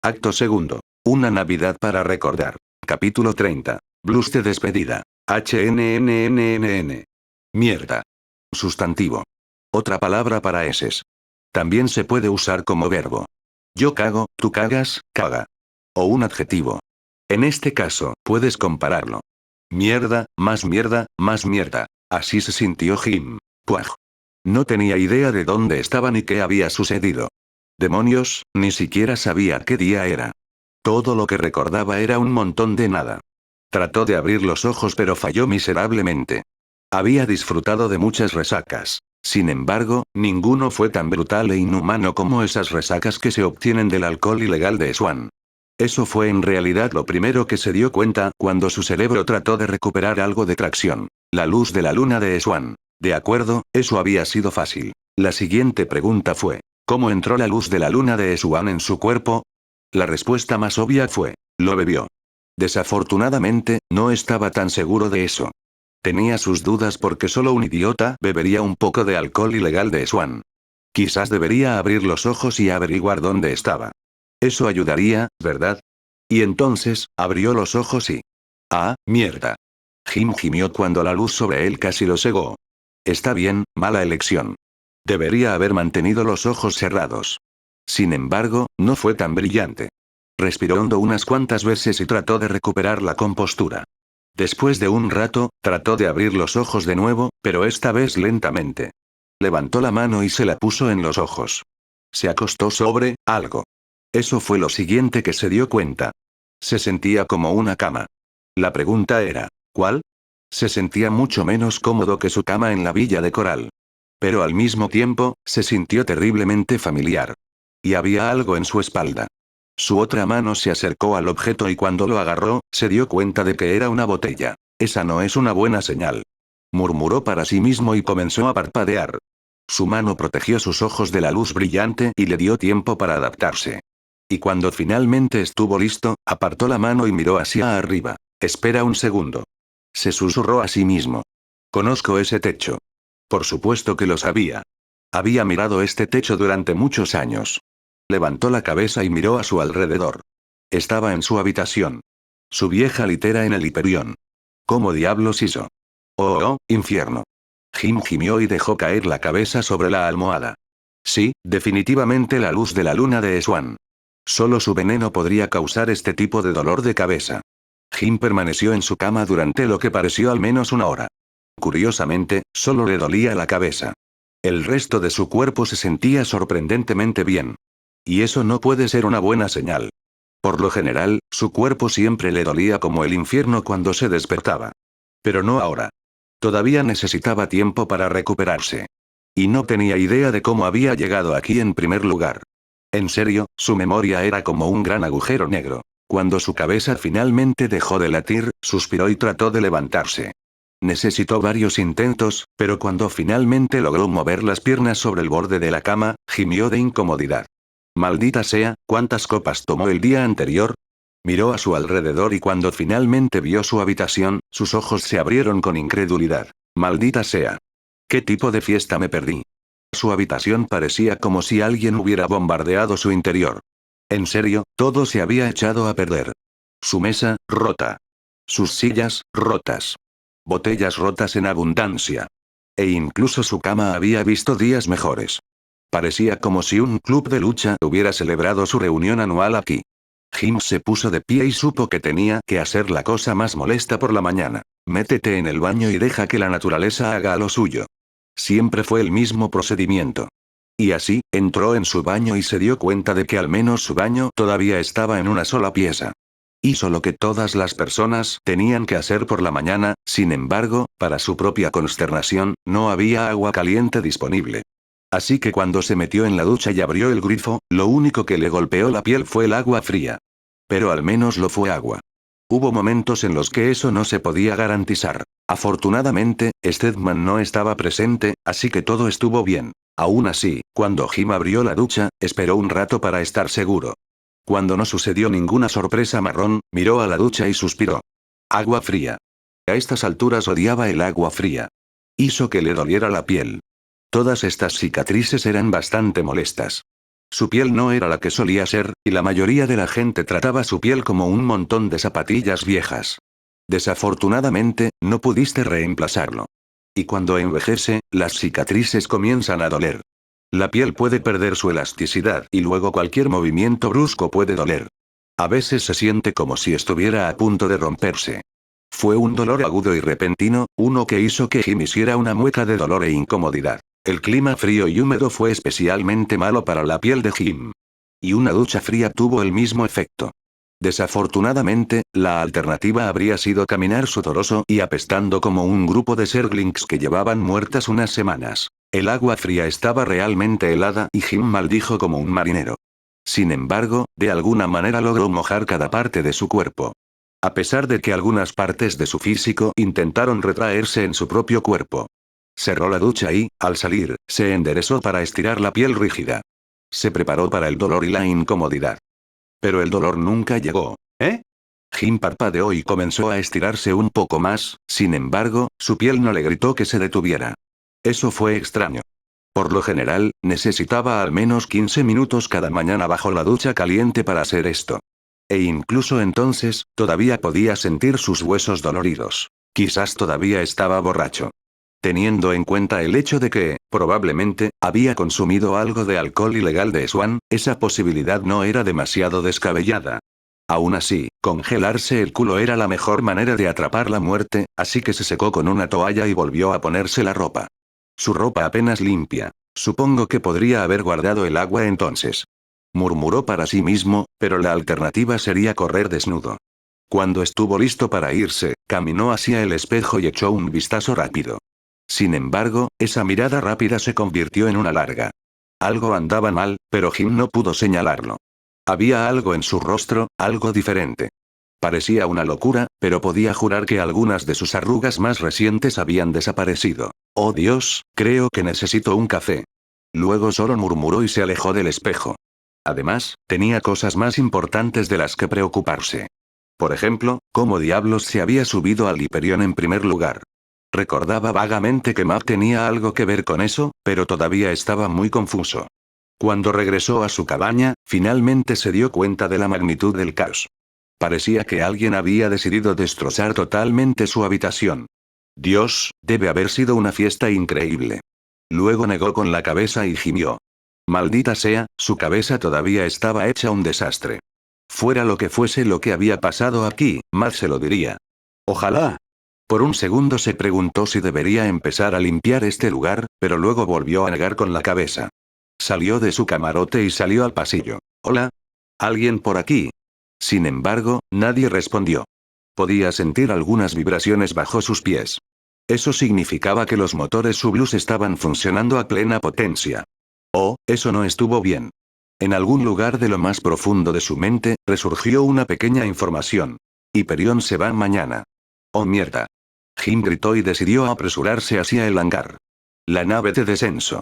Acto segundo. Una Navidad para recordar. Capítulo 30. Blues de despedida. HNNNNN. Mierda. Sustantivo. Otra palabra para eses. También se puede usar como verbo. Yo cago, tú cagas, caga. O un adjetivo. En este caso, puedes compararlo. Mierda, más mierda, más mierda. Así se sintió Jim. Puaj. No tenía idea de dónde estaba ni qué había sucedido. Demonios, ni siquiera sabía qué día era. Todo lo que recordaba era un montón de nada. Trató de abrir los ojos pero falló miserablemente. Había disfrutado de muchas resacas. Sin embargo, ninguno fue tan brutal e inhumano como esas resacas que se obtienen del alcohol ilegal de Swan. Eso fue en realidad lo primero que se dio cuenta cuando su cerebro trató de recuperar algo de tracción. La luz de la luna de Swan. De acuerdo, eso había sido fácil. La siguiente pregunta fue, ¿cómo entró la luz de la luna de Swan en su cuerpo? La respuesta más obvia fue, lo bebió. Desafortunadamente, no estaba tan seguro de eso. Tenía sus dudas porque solo un idiota bebería un poco de alcohol ilegal de Swan. Quizás debería abrir los ojos y averiguar dónde estaba. Eso ayudaría, ¿verdad? Y entonces, abrió los ojos y... ¡Ah, mierda! Jim gimió cuando la luz sobre él casi lo cegó. Está bien, mala elección. Debería haber mantenido los ojos cerrados. Sin embargo, no fue tan brillante. Respiró hondo unas cuantas veces y trató de recuperar la compostura. Después de un rato, trató de abrir los ojos de nuevo, pero esta vez lentamente. Levantó la mano y se la puso en los ojos. Se acostó sobre algo. Eso fue lo siguiente que se dio cuenta. Se sentía como una cama. La pregunta era, ¿cuál? Se sentía mucho menos cómodo que su cama en la villa de Coral. Pero al mismo tiempo, se sintió terriblemente familiar. Y había algo en su espalda. Su otra mano se acercó al objeto y cuando lo agarró, se dio cuenta de que era una botella. Esa no es una buena señal. Murmuró para sí mismo y comenzó a parpadear. Su mano protegió sus ojos de la luz brillante y le dio tiempo para adaptarse. Y cuando finalmente estuvo listo, apartó la mano y miró hacia arriba. Espera un segundo. Se susurró a sí mismo. Conozco ese techo. Por supuesto que lo sabía. Había mirado este techo durante muchos años. Levantó la cabeza y miró a su alrededor. Estaba en su habitación. Su vieja litera en el Hiperión. ¿Cómo diablos hizo? Oh, infierno. Jim gimió y dejó caer la cabeza sobre la almohada. Sí, definitivamente la luz de la luna de Swan. Solo su veneno podría causar este tipo de dolor de cabeza. Jim permaneció en su cama durante lo que pareció al menos una hora. Curiosamente, solo le dolía la cabeza. El resto de su cuerpo se sentía sorprendentemente bien. Y eso no puede ser una buena señal. Por lo general, su cuerpo siempre le dolía como el infierno cuando se despertaba. Pero no ahora. Todavía necesitaba tiempo para recuperarse. Y no tenía idea de cómo había llegado aquí en primer lugar. En serio, su memoria era como un gran agujero negro. Cuando su cabeza finalmente dejó de latir, suspiró y trató de levantarse. Necesitó varios intentos, pero cuando finalmente logró mover las piernas sobre el borde de la cama, gimió de incomodidad. Maldita sea, ¿cuántas copas tomó el día anterior? Miró a su alrededor y cuando finalmente vio su habitación, sus ojos se abrieron con incredulidad. Maldita sea. ¿Qué tipo de fiesta me perdí? Su habitación parecía como si alguien hubiera bombardeado su interior. En serio, todo se había echado a perder. Su mesa, rota. Sus sillas, rotas. Botellas rotas en abundancia. E incluso su cama había visto días mejores. Parecía como si un club de lucha hubiera celebrado su reunión anual aquí. Jim se puso de pie y supo que tenía que hacer la cosa más molesta por la mañana. Métete en el baño y deja que la naturaleza haga lo suyo. Siempre fue el mismo procedimiento. Y así, entró en su baño y se dio cuenta de que al menos su baño todavía estaba en una sola pieza. Hizo lo que todas las personas tenían que hacer por la mañana, sin embargo, para su propia consternación, no había agua caliente disponible. Así que cuando se metió en la ducha y abrió el grifo, lo único que le golpeó la piel fue el agua fría. Pero al menos lo fue agua. Hubo momentos en los que eso no se podía garantizar. Afortunadamente, Stedman no estaba presente, así que todo estuvo bien. Aún así, cuando Jim abrió la ducha, esperó un rato para estar seguro. Cuando no sucedió ninguna sorpresa marrón, miró a la ducha y suspiró. Agua fría. A estas alturas odiaba el agua fría. Hizo que le doliera la piel. Todas estas cicatrices eran bastante molestas. Su piel no era la que solía ser, y la mayoría de la gente trataba su piel como un montón de zapatillas viejas. Desafortunadamente, no pudiste reemplazarlo. Y cuando envejece, las cicatrices comienzan a doler. La piel puede perder su elasticidad y luego cualquier movimiento brusco puede doler. A veces se siente como si estuviera a punto de romperse. Fue un dolor agudo y repentino, uno que hizo que Jim hiciera una mueca de dolor e incomodidad. El clima frío y húmedo fue especialmente malo para la piel de Jim. Y una ducha fría tuvo el mismo efecto. Desafortunadamente, la alternativa habría sido caminar sudoroso y apestando como un grupo de Zerglings que llevaban muertas unas semanas. El agua fría estaba realmente helada y Jim maldijo como un marinero. Sin embargo, de alguna manera logró mojar cada parte de su cuerpo. A pesar de que algunas partes de su físico intentaron retraerse en su propio cuerpo. Cerró la ducha y, al salir, se enderezó para estirar la piel rígida. Se preparó para el dolor y la incomodidad. Pero el dolor nunca llegó. ¿Eh? Jim parpadeó y comenzó a estirarse un poco más, sin embargo, su piel no le gritó que se detuviera. Eso fue extraño. Por lo general, necesitaba al menos 15 minutos cada mañana bajo la ducha caliente para hacer esto. E incluso entonces, todavía podía sentir sus huesos doloridos. Quizás todavía estaba borracho. Teniendo en cuenta el hecho de que, probablemente, había consumido algo de alcohol ilegal de Swan, esa posibilidad no era demasiado descabellada. Aún así, congelarse el culo era la mejor manera de atrapar la muerte, así que se secó con una toalla y volvió a ponerse la ropa. Su ropa apenas limpia. Supongo que podría haber guardado el agua entonces. Murmuró para sí mismo, pero la alternativa sería correr desnudo. Cuando estuvo listo para irse, caminó hacia el espejo y echó un vistazo rápido. Sin embargo, esa mirada rápida se convirtió en una larga. Algo andaba mal, pero Jim no pudo señalarlo. Había algo en su rostro, algo diferente. Parecía una locura, pero podía jurar que algunas de sus arrugas más recientes habían desaparecido. Oh Dios, creo que necesito un café. Luego solo murmuró y se alejó del espejo. Además, tenía cosas más importantes de las que preocuparse. Por ejemplo, ¿cómo diablos se había subido al Hyperion en primer lugar? Recordaba vagamente que Matt tenía algo que ver con eso, pero todavía estaba muy confuso. Cuando regresó a su cabaña, finalmente se dio cuenta de la magnitud del caos. Parecía que alguien había decidido destrozar totalmente su habitación. Dios, debe haber sido una fiesta increíble. Luego negó con la cabeza y gimió. Maldita sea, su cabeza todavía estaba hecha un desastre. Fuera lo que fuese lo que había pasado aquí, Matt se lo diría. Ojalá. Por un segundo se preguntó si debería empezar a limpiar este lugar, pero luego volvió a negar con la cabeza. Salió de su camarote y salió al pasillo. ¿Hola? ¿Alguien por aquí? Sin embargo, nadie respondió. Podía sentir algunas vibraciones bajo sus pies. Eso significaba que los motores Sublus estaban funcionando a plena potencia. Oh, eso no estuvo bien. En algún lugar de lo más profundo de su mente, resurgió una pequeña información. Hyperion se va mañana. Oh mierda. Jim gritó y decidió apresurarse hacia el hangar. La nave de descenso.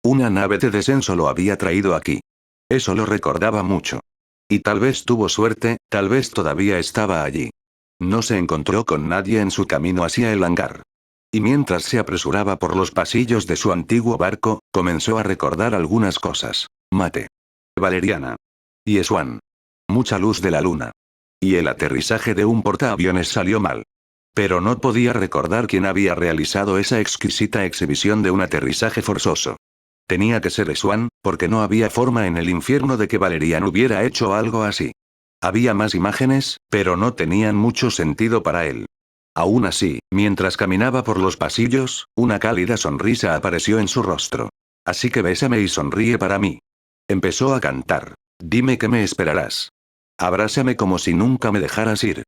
Una nave de descenso lo había traído aquí. Eso lo recordaba mucho. Y tal vez tuvo suerte, tal vez todavía estaba allí. No se encontró con nadie en su camino hacia el hangar. Y mientras se apresuraba por los pasillos de su antiguo barco, comenzó a recordar algunas cosas. Mate. Valeriana. Y Swan. Mucha luz de la luna. Y el aterrizaje de un portaaviones salió mal. Pero no podía recordar quién había realizado esa exquisita exhibición de un aterrizaje forzoso. Tenía que ser Swan, porque no había forma en el infierno de que Valerian hubiera hecho algo así. Había más imágenes, pero no tenían mucho sentido para él. Aún así, mientras caminaba por los pasillos, una cálida sonrisa apareció en su rostro. Así que bésame y sonríe para mí. Empezó a cantar. Dime que me esperarás. Abrázame como si nunca me dejaras ir.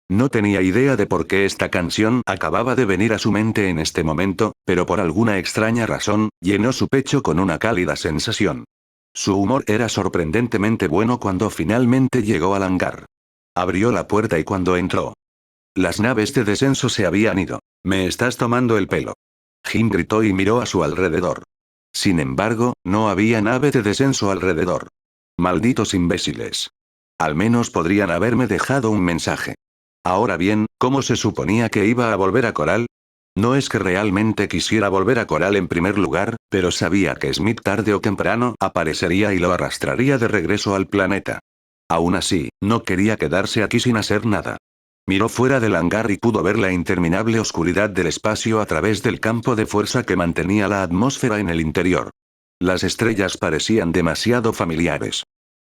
No tenía idea de por qué esta canción acababa de venir a su mente en este momento, pero por alguna extraña razón, llenó su pecho con una cálida sensación. Su humor era sorprendentemente bueno cuando finalmente llegó al hangar. Abrió la puerta y cuando entró. Las naves de descenso se habían ido. Me estás tomando el pelo. Jim gritó y miró a su alrededor. Sin embargo, no había nave de descenso alrededor. Malditos imbéciles. Al menos podrían haberme dejado un mensaje. Ahora bien, ¿cómo se suponía que iba a volver a Coral? No es que realmente quisiera volver a Coral en primer lugar, pero sabía que Smith tarde o temprano aparecería y lo arrastraría de regreso al planeta. Aún así, no quería quedarse aquí sin hacer nada. Miró fuera del hangar y pudo ver la interminable oscuridad del espacio a través del campo de fuerza que mantenía la atmósfera en el interior. Las estrellas parecían demasiado familiares.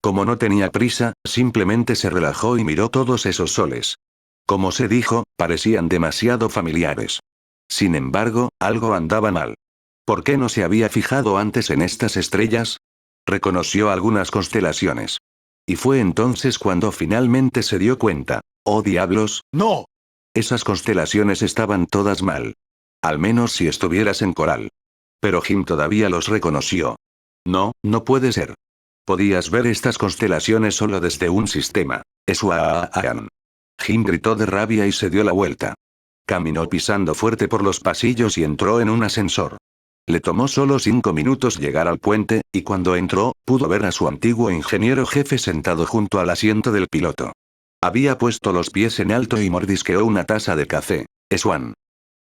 Como no tenía prisa, simplemente se relajó y miró todos esos soles. Como se dijo, parecían demasiado familiares. Sin embargo, algo andaba mal. ¿Por qué no se había fijado antes en estas estrellas? Reconoció algunas constelaciones. Y fue entonces cuando finalmente se dio cuenta. ¡Oh diablos! ¡No! Esas constelaciones estaban todas mal. Al menos si estuvieras en Coral. Pero Jim todavía los reconoció. No, no puede ser. Podías ver estas constelaciones solo desde un sistema. Esuaan. Jim gritó de rabia y se dio la vuelta. Caminó pisando fuerte por los pasillos y entró en un ascensor. Le tomó solo 5 minutos llegar al puente, y cuando entró, pudo ver a su antiguo ingeniero jefe sentado junto al asiento del piloto. Había puesto los pies en alto y mordisqueó una taza de café. Swan.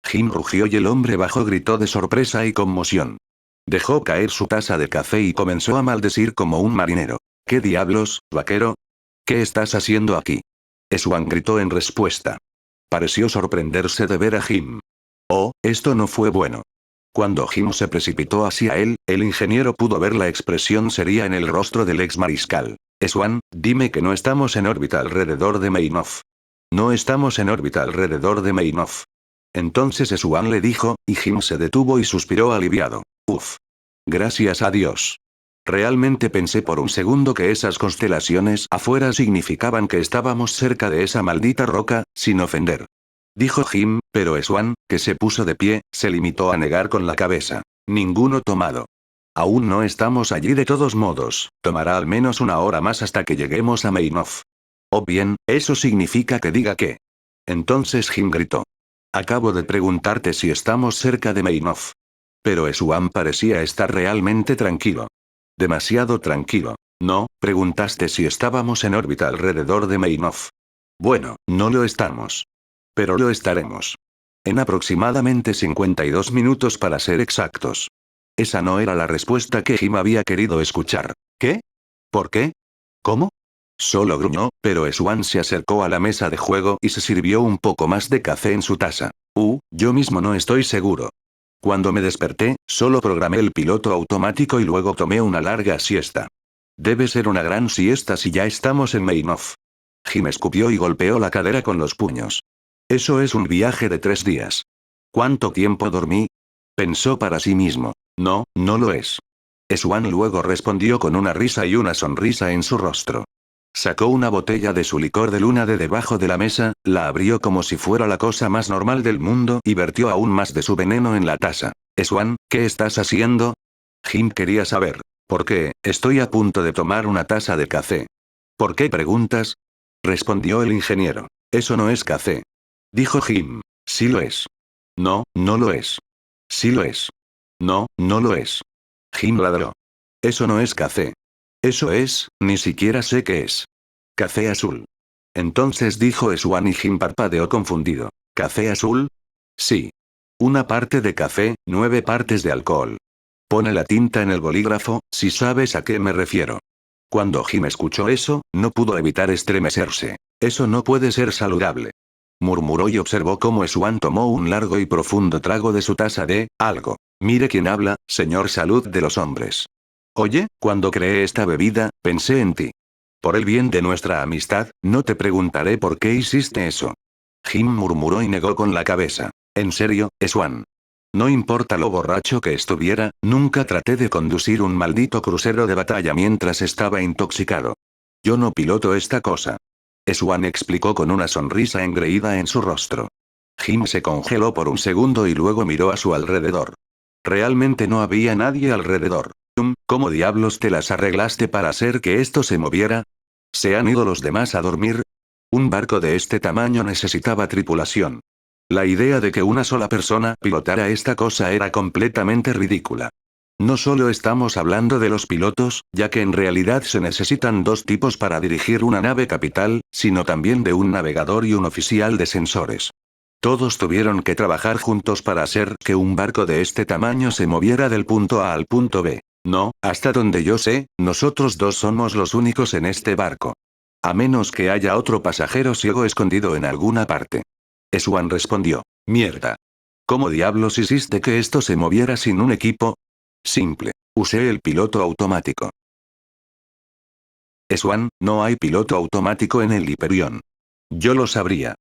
Jim rugió y el hombre bajo gritó de sorpresa y conmoción. Dejó caer su taza de café y comenzó a maldecir como un marinero. ¿Qué diablos, vaquero? ¿Qué estás haciendo aquí? Swan gritó en respuesta. Pareció sorprenderse de ver a Jim. Oh, esto no fue bueno. Cuando Jim se precipitó hacia él, el ingeniero pudo ver la expresión seria en el rostro del ex mariscal. Swan, dime que no estamos en órbita alrededor de Meinhof. No estamos en órbita alrededor de Meinhof. Entonces Swan le dijo, y Jim se detuvo y suspiró aliviado. Uf. Gracias a Dios. Realmente pensé por un segundo que esas constelaciones afuera significaban que estábamos cerca de esa maldita roca, sin ofender. Dijo Jim, pero Swan, que se puso de pie, se limitó a negar con la cabeza. Ninguno tomado. Aún no estamos allí de todos modos, tomará al menos 1 hora más hasta que lleguemos a Meinhof. O bien, eso significa que diga que. Entonces Jim gritó. Acabo de preguntarte si estamos cerca de Meinhof. Pero Swan parecía estar realmente tranquilo. Demasiado tranquilo. No, preguntaste si estábamos en órbita alrededor de Meinhof. Bueno, no lo estamos. Pero lo estaremos. En aproximadamente 52 minutos para ser exactos. Esa no era la respuesta que Jim había querido escuchar. ¿Qué? ¿Por qué? ¿Cómo? Solo gruñó, pero Swan se acercó a la mesa de juego y se sirvió un poco más de café en su taza. Yo mismo no estoy seguro. Cuando me desperté, solo programé el piloto automático y luego tomé una larga siesta. Debe ser una gran siesta si ya estamos en Meinhof. Jim escupió y golpeó la cadera con los puños. Eso es un viaje de 3 días. ¿Cuánto tiempo dormí? Pensó para sí mismo. No, no lo es. Swan luego respondió con una risa y una sonrisa en su rostro. Sacó una botella de su licor de luna de debajo de la mesa, la abrió como si fuera la cosa más normal del mundo y vertió aún más de su veneno en la taza. Swan, ¿qué estás haciendo? Jim quería saber. ¿Por qué? Estoy a punto de tomar una taza de café. ¿Por qué preguntas? Respondió el ingeniero. Eso no es café. Dijo Jim. Sí lo es. No, no lo es. Sí lo es. No, no lo es. Jim ladró. Eso no es café. Eso es, ni siquiera sé qué es. Café azul. Entonces dijo Swan y Jim parpadeó confundido. ¿Café azul? Sí. 1 parte de café, 9 partes de alcohol. Pone la tinta en el bolígrafo, si sabes a qué me refiero. Cuando Jim escuchó eso, no pudo evitar estremecerse. Eso no puede ser saludable. Murmuró y observó cómo Swan tomó un largo y profundo trago de su taza de algo. Mire quién habla, señor Salud de los hombres. Oye, cuando creé esta bebida, pensé en ti. Por el bien de nuestra amistad, no te preguntaré por qué hiciste eso. Jim murmuró y negó con la cabeza. En serio, Swan. No importa lo borracho que estuviera, nunca traté de conducir un maldito crucero de batalla mientras estaba intoxicado. Yo no piloto esta cosa. Swan explicó con una sonrisa engreída en su rostro. Jim se congeló por un segundo y luego miró a su alrededor. Realmente no había nadie alrededor. ¿Cómo diablos te las arreglaste para hacer que esto se moviera? ¿Se han ido los demás a dormir? Un barco de este tamaño necesitaba tripulación. La idea de que una sola persona pilotara esta cosa era completamente ridícula. No solo estamos hablando de los pilotos, ya que en realidad se necesitan 2 tipos para dirigir una nave capital, sino también de un navegador y un oficial de sensores. Todos tuvieron que trabajar juntos para hacer que un barco de este tamaño se moviera del punto A al punto B. No, hasta donde yo sé, nosotros dos somos los únicos en este barco. A menos que haya otro pasajero ciego escondido en alguna parte. Swan respondió. Mierda. ¿Cómo diablos hiciste que esto se moviera sin un equipo? Simple. Usé el piloto automático. Swan, no hay piloto automático en el Hyperion. Yo lo sabría.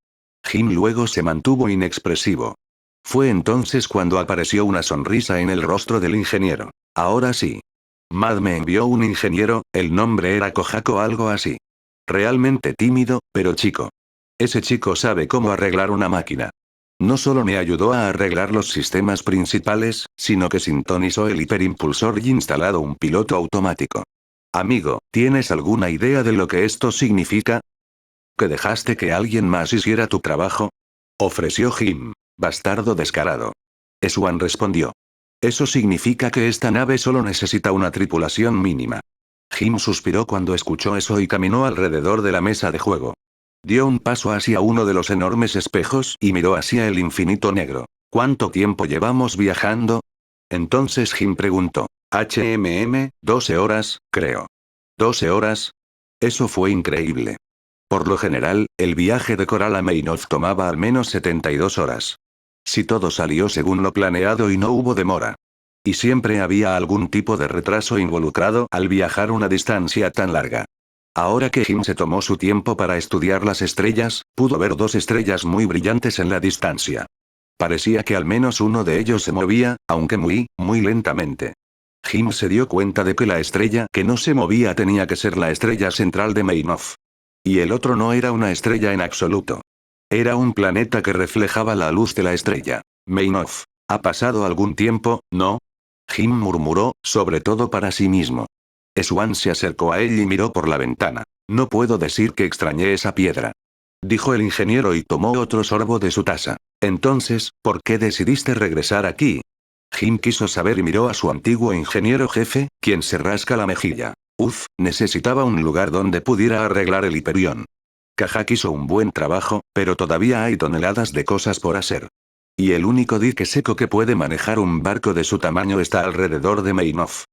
Jim luego se mantuvo inexpresivo. Fue entonces cuando apareció una sonrisa en el rostro del ingeniero. Ahora sí. Mad me envió un ingeniero, el nombre era Kojako o algo así. Realmente tímido, pero chico. Ese chico sabe cómo arreglar una máquina. No solo me ayudó a arreglar los sistemas principales, sino que sintonizó el hiperimpulsor y instalado un piloto automático. Amigo, ¿tienes alguna idea de lo que esto significa? ¿Que dejaste que alguien más hiciera tu trabajo? Ofreció Jim. Bastardo descarado. Swan respondió. Eso significa que esta nave solo necesita una tripulación mínima. Jim suspiró cuando escuchó eso y caminó alrededor de la mesa de juego. Dio un paso hacia uno de los enormes espejos y miró hacia el infinito negro. ¿Cuánto tiempo llevamos viajando? Entonces Jim preguntó. 12 horas, creo. ¿12 horas? Eso fue increíble. Por lo general, el viaje de Coral a Maynooth tomaba al menos 72 horas. Si todo salió según lo planeado y no hubo demora. Y siempre había algún tipo de retraso involucrado al viajar una distancia tan larga. Ahora que Jim se tomó su tiempo para estudiar las estrellas, pudo ver dos estrellas muy brillantes en la distancia. Parecía que al menos uno de ellos se movía, aunque muy, muy lentamente. Jim se dio cuenta de que la estrella que no se movía tenía que ser la estrella central de Maynooth. Y el otro no era una estrella en absoluto. Era un planeta que reflejaba la luz de la estrella. Maynooth. ¿Ha pasado algún tiempo, no? Jim murmuró, sobre todo para sí mismo. Swan se acercó a él y miró por la ventana. No puedo decir que extrañé esa piedra. Dijo el ingeniero y tomó otro sorbo de su taza. Entonces, ¿por qué decidiste regresar aquí? Jim quiso saber y miró a su antiguo ingeniero jefe, quien se rasca la mejilla. Necesitaba un lugar donde pudiera arreglar el Hyperion. Kajak hizo un buen trabajo, pero todavía hay toneladas de cosas por hacer. Y el único dique seco que puede manejar un barco de su tamaño está alrededor de Maynooth.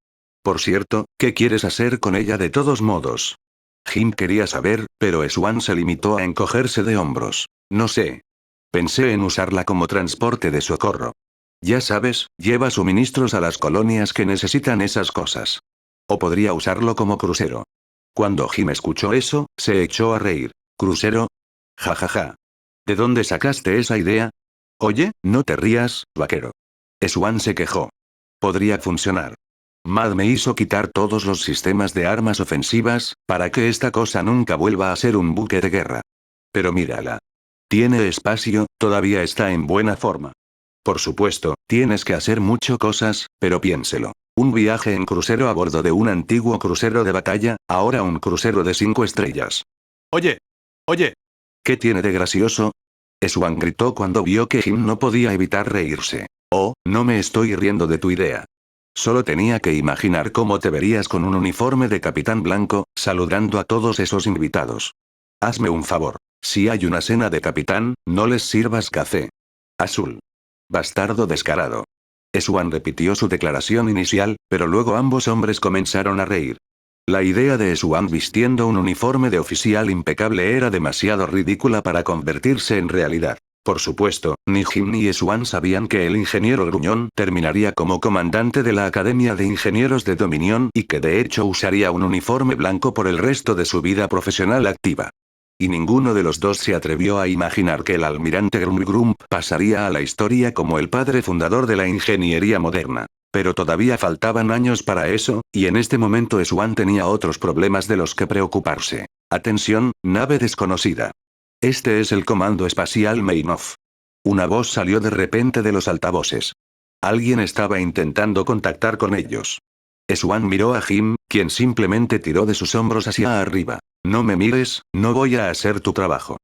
Por cierto, ¿qué quieres hacer con ella de todos modos? Jim quería saber, pero Swan se limitó a encogerse de hombros. No sé. Pensé en usarla como transporte de socorro. Ya sabes, lleva suministros a las colonias que necesitan esas cosas. O podría usarlo como crucero. Cuando Jim escuchó eso, se echó a reír. ¿Crucero? Ja ja ja. ¿De dónde sacaste esa idea? Oye, no te rías, vaquero. Swan se quejó. Podría funcionar. Mad me hizo quitar todos los sistemas de armas ofensivas, para que esta cosa nunca vuelva a ser un buque de guerra. Pero mírala. Tiene espacio, todavía está en buena forma. Por supuesto, tienes que hacer muchas cosas, pero piénselo. Un viaje en crucero a bordo de un antiguo crucero de batalla, ahora un crucero de 5 estrellas. Oye. Oye. ¿Qué tiene de gracioso? Swan gritó cuando vio que Jim no podía evitar reírse. Oh, no me estoy riendo de tu idea. Solo tenía que imaginar cómo te verías con un uniforme de capitán blanco, saludando a todos esos invitados. Hazme un favor. Si hay una cena de capitán, no les sirvas café azul. Bastardo descarado. Swan repitió su declaración inicial, pero luego ambos hombres comenzaron a reír. La idea de Swan vistiendo un uniforme de oficial impecable era demasiado ridícula para convertirse en realidad. Por supuesto, ni Jim ni Swan sabían que el ingeniero gruñón terminaría como comandante de la Academia de Ingenieros de Dominion y que de hecho usaría un uniforme blanco por el resto de su vida profesional activa. Y ninguno de los dos se atrevió a imaginar que el almirante Grump pasaría a la historia como el padre fundador de la ingeniería moderna. Pero todavía faltaban años para eso, y en este momento Swan tenía otros problemas de los que preocuparse. Atención, nave desconocida. Este es el Comando Espacial Maynooth. Una voz salió de repente de los altavoces. Alguien estaba intentando contactar con ellos. Swan miró a Jim, quien simplemente tiró de sus hombros hacia arriba. No me mires, no voy a hacer tu trabajo.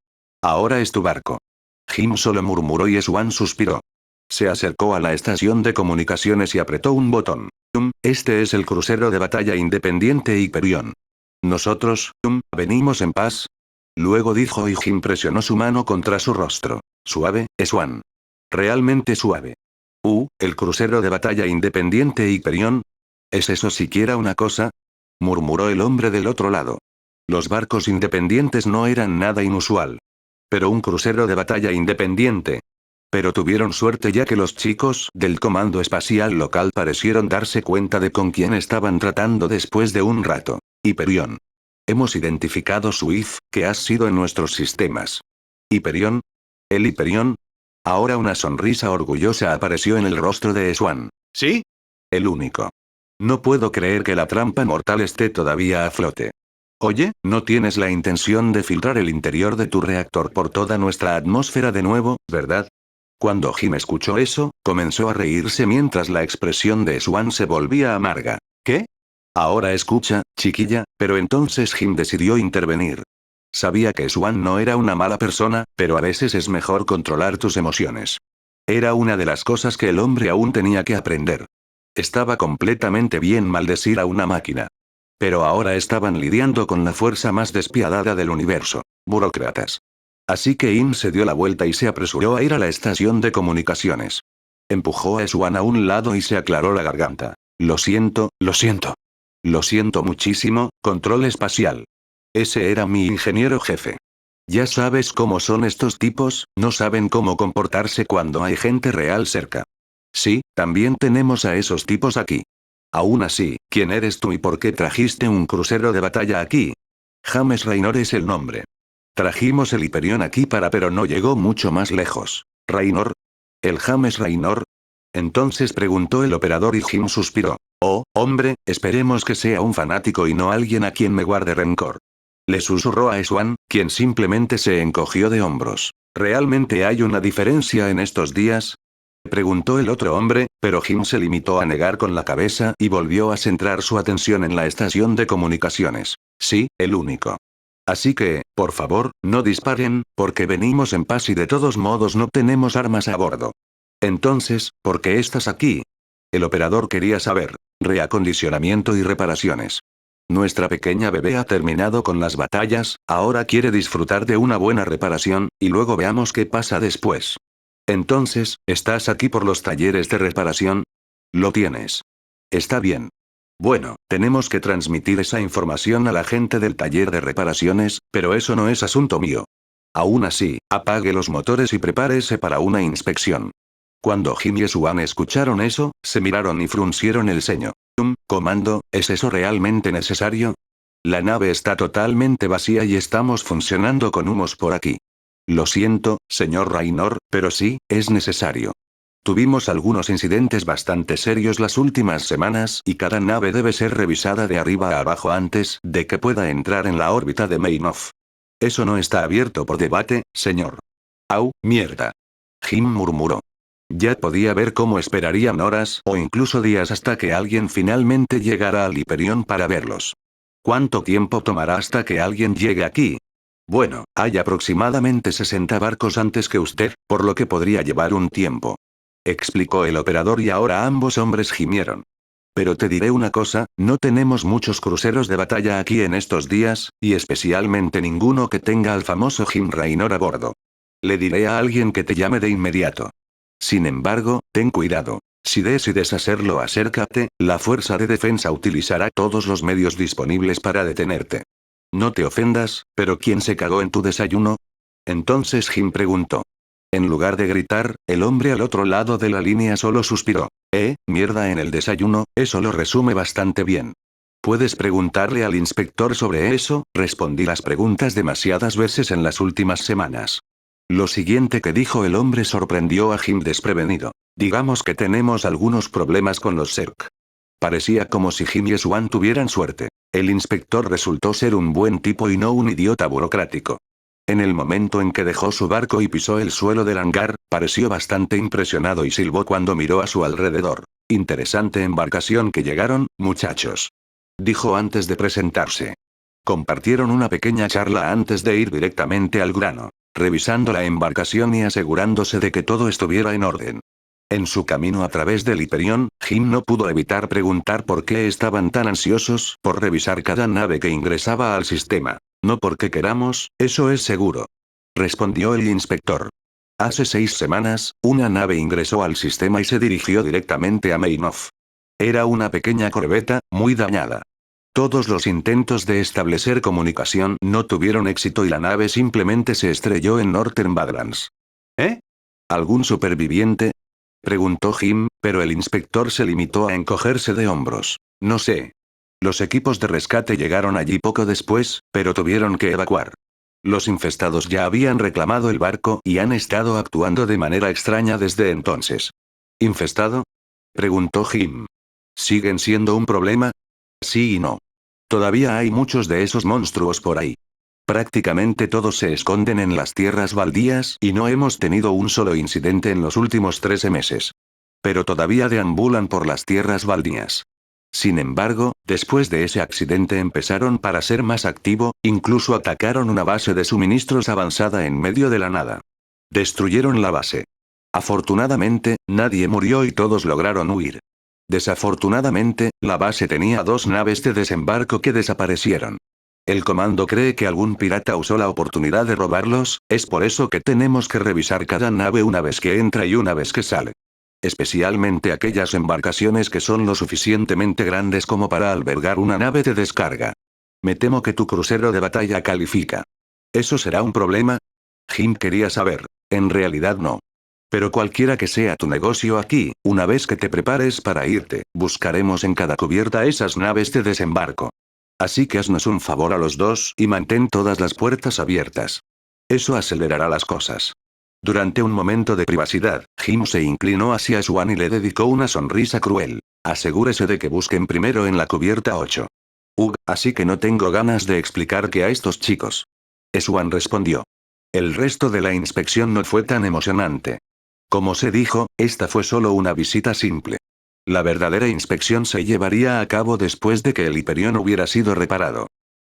Ahora es tu barco. Jim solo murmuró y Swan suspiró. Se acercó a la estación de comunicaciones y apretó un botón. Este es el crucero de batalla independiente Hyperion. Nosotros, venimos en paz. Luego dijo y Jim presionó su mano contra su rostro. Suave, Swan. Realmente suave. El crucero de batalla independiente Hyperion. ¿Es eso siquiera una cosa? Murmuró el hombre del otro lado. Los barcos independientes no eran nada inusual. Pero un crucero de batalla independiente. Pero tuvieron suerte ya que los chicos del comando espacial local parecieron darse cuenta de con quién estaban tratando después de un rato. Hyperion. Hemos identificado su IF, que has sido en nuestros sistemas. ¿Hyperion? ¿El Hyperion? Ahora una sonrisa orgullosa apareció en el rostro de Swan. ¿Sí? El único. No puedo creer que la trampa mortal esté todavía a flote. Oye, ¿no tienes la intención de filtrar el interior de tu reactor por toda nuestra atmósfera de nuevo, verdad? Cuando Jim escuchó eso, comenzó a reírse mientras la expresión de Swan se volvía amarga. ¿Qué? Ahora escucha, chiquilla, pero entonces Jim decidió intervenir. Sabía que Swan no era una mala persona, pero a veces es mejor controlar tus emociones. Era una de las cosas que el hombre aún tenía que aprender. Estaba completamente bien maldecir a una máquina. Pero ahora estaban lidiando con la fuerza más despiadada del universo. Burócratas. Así que Im se dio la vuelta y se apresuró a ir a la estación de comunicaciones. Empujó a Swan a un lado y se aclaró la garganta. Lo siento, lo siento. Lo siento muchísimo, control espacial. Ese era mi ingeniero jefe. Ya sabes cómo son estos tipos, no saben cómo comportarse cuando hay gente real cerca. Sí, también tenemos a esos tipos aquí. Aún así, ¿quién eres tú y por qué trajiste un crucero de batalla aquí? James Raynor es el nombre. Trajimos el Hyperion aquí pero no llegó mucho más lejos. ¿Raynor? ¿El James Raynor? Entonces preguntó el operador y Jim suspiró. Oh, hombre, esperemos que sea un fanático y no alguien a quien me guarde rencor. Le susurró a Swan, quien simplemente se encogió de hombros. ¿Realmente hay una diferencia en estos días? Preguntó el otro hombre, pero Jim se limitó a negar con la cabeza y volvió a centrar su atención en la estación de comunicaciones. Sí, el único. Así que, por favor, no disparen, porque venimos en paz y de todos modos no tenemos armas a bordo. Entonces, ¿por qué estás aquí? El operador quería saber. Reacondicionamiento y reparaciones. Nuestra pequeña bebé ha terminado con las batallas, ahora quiere disfrutar de una buena reparación, y luego veamos qué pasa después. Entonces, ¿estás aquí por los talleres de reparación? Lo tienes. Está bien. Bueno, tenemos que transmitir esa información a la gente del taller de reparaciones, pero eso no es asunto mío. Aún así, apague los motores y prepárese para una inspección. Cuando Jim y Swan escucharon eso, se miraron y fruncieron el ceño. Comando, ¿es eso realmente necesario? La nave está totalmente vacía y estamos funcionando con humos por aquí. Lo siento, señor Raynor, pero sí, es necesario. Tuvimos algunos incidentes bastante serios las últimas semanas y cada nave debe ser revisada de arriba a abajo antes de que pueda entrar en la órbita de Mainoff. Eso no está abierto por debate, señor. Au, mierda. Jim murmuró. Ya podía ver cómo esperarían horas o incluso días hasta que alguien finalmente llegara al Hyperion para verlos. ¿Cuánto tiempo tomará hasta que alguien llegue aquí? Bueno, hay aproximadamente 60 barcos antes que usted, por lo que podría llevar un tiempo. Explicó el operador y ahora ambos hombres gimieron. Pero te diré una cosa, no tenemos muchos cruceros de batalla aquí en estos días, y especialmente ninguno que tenga al famoso Jim Raynor a bordo. Le diré a alguien que te llame de inmediato. Sin embargo, ten cuidado. Si decides hacerlo acércate, la fuerza de defensa utilizará todos los medios disponibles para detenerte. No te ofendas, pero ¿quién se cagó en tu desayuno? Entonces Jim preguntó. En lugar de gritar, el hombre al otro lado de la línea solo suspiró. Mierda en el desayuno, eso lo resume bastante bien. ¿Puedes preguntarle al inspector sobre eso? Respondí las preguntas demasiadas veces en las últimas semanas. Lo siguiente que dijo el hombre sorprendió a Jim desprevenido. Digamos que tenemos algunos problemas con los Zerg. Parecía como si Jim y Swan tuvieran suerte. El inspector resultó ser un buen tipo y no un idiota burocrático. En el momento en que dejó su barco y pisó el suelo del hangar, pareció bastante impresionado y silbó cuando miró a su alrededor. Interesante embarcación que llegaron, muchachos. Dijo antes de presentarse. Compartieron una pequeña charla antes de ir directamente al grano, revisando la embarcación y asegurándose de que todo estuviera en orden. En su camino a través del Hyperion, Jim no pudo evitar preguntar por qué estaban tan ansiosos por revisar cada nave que ingresaba al sistema. No porque queramos, eso es seguro. Respondió el inspector. Hace 6 semanas, una nave ingresó al sistema y se dirigió directamente a Meinhof. Era una pequeña corbeta, muy dañada. Todos los intentos de establecer comunicación no tuvieron éxito y la nave simplemente se estrelló en Northern Badlands. ¿Eh? ¿Algún superviviente? Preguntó Jim, pero el inspector se limitó a encogerse de hombros. No sé. Los equipos de rescate llegaron allí poco después, pero tuvieron que evacuar. Los infestados ya habían reclamado el barco y han estado actuando de manera extraña desde entonces. ¿Infestado? Preguntó Jim. ¿Siguen siendo un problema? Sí y no. Todavía hay muchos de esos monstruos por ahí. Prácticamente todos se esconden en las tierras baldías y no hemos tenido un solo incidente en los últimos 13 meses. Pero todavía deambulan por las tierras baldías. Sin embargo, después de ese accidente empezaron para ser más activo, incluso atacaron una base de suministros avanzada en medio de la nada. Destruyeron la base. Afortunadamente, nadie murió y todos lograron huir. Desafortunadamente, la base tenía 2 naves de desembarco que desaparecieron. El comando cree que algún pirata usó la oportunidad de robarlos, es por eso que tenemos que revisar cada nave una vez que entra y una vez que sale. Especialmente aquellas embarcaciones que son lo suficientemente grandes como para albergar una nave de descarga. Me temo que tu crucero de batalla califica. ¿Eso será un problema? Jim quería saber. En realidad no. Pero cualquiera que sea tu negocio aquí, una vez que te prepares para irte, buscaremos en cada cubierta esas naves de desembarco. Así que haznos un favor a los dos y mantén todas las puertas abiertas. Eso acelerará las cosas. Durante un momento de privacidad, Jim se inclinó hacia Swan y le dedicó una sonrisa cruel. Asegúrese de que busquen primero en la cubierta 8. Así que no tengo ganas de explicar qué a estos chicos. Swan respondió. El resto de la inspección no fue tan emocionante. Como se dijo, esta fue solo una visita simple. La verdadera inspección se llevaría a cabo después de que el Hyperion hubiera sido reparado.